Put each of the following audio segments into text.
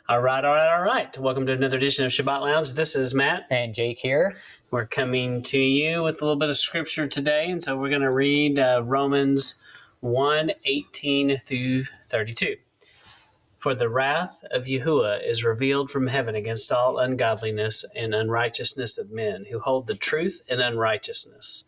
All right. Welcome to another edition of Sabbath Lounge. This is Matt. And Jake here. We're coming to you with a little bit of scripture today, and so we're going to read Romans 1:18 through 32. For the wrath of Yahuwah is revealed from heaven against all ungodliness and unrighteousness of men who hold the truth in unrighteousness,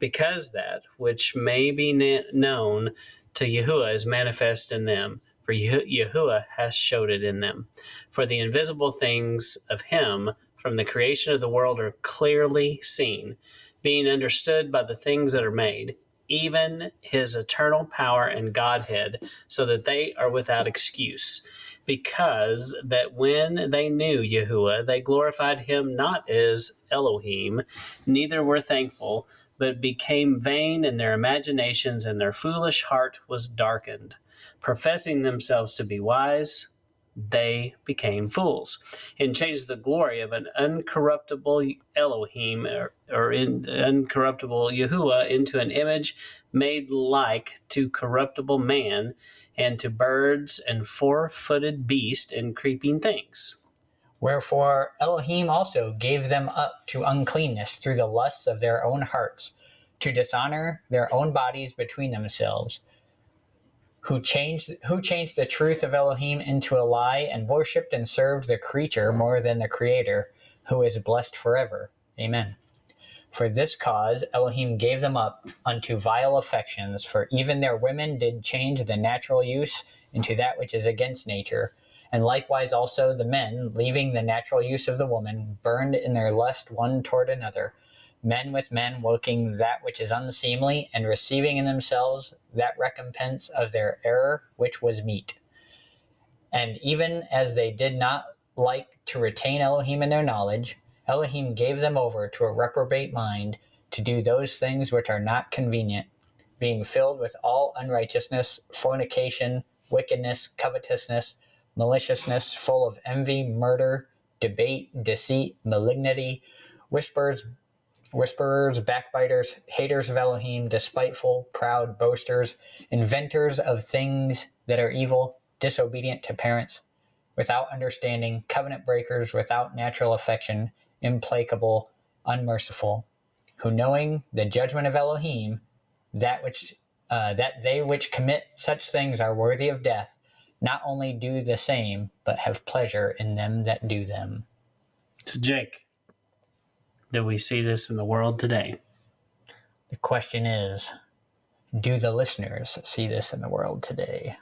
because that which may be known to Yahuwah is manifest in them, for Yahuwah has showed it in them. For the invisible things of him from the creation of the world are clearly seen, being understood by the things that are made, even his eternal power and Godhead, so that they are without excuse. Because that when they knew Yahuwah, they glorified him not as Elohim, neither were thankful, but became vain in their imaginations, and their foolish heart was darkened. Professing themselves to be wise, they became fools, and changed the glory of an uncorruptible Elohim or uncorruptible Yahuwah into an image made like to corruptible man, and to birds and four-footed beasts and creeping things. Wherefore Elohim also gave them up to uncleanness through the lusts of their own hearts, to dishonor their own bodies between themselves, who changed the truth of Elohim into a lie, and worshipped and served the creature more than the Creator, who is blessed forever. Amen. For this cause Elohim gave them up unto vile affections, for even their women did change the natural use into that which is against nature. And likewise also the men, leaving the natural use of the woman, burned in their lust one toward another, men with men, working that which is unseemly, and receiving in themselves that recompense of their error which was meet. And even as they did not like to retain Elohim in their knowledge, Elohim gave them over to a reprobate mind, to do those things which are not convenient, being filled with all unrighteousness, fornication, wickedness, covetousness, maliciousness, full of envy, murder, debate, deceit, malignity, whisperers, backbiters, haters of Elohim, despiteful, proud, boasters, inventors of things that are evil, disobedient to parents, without understanding, covenant breakers, without natural affection, implacable, unmerciful, who knowing the judgment of Elohim, that they which commit such things are worthy of death, not only do the same, but have pleasure in them that do them. So, Jake, do we see this in the world today? The question is, do the listeners see this in the world today?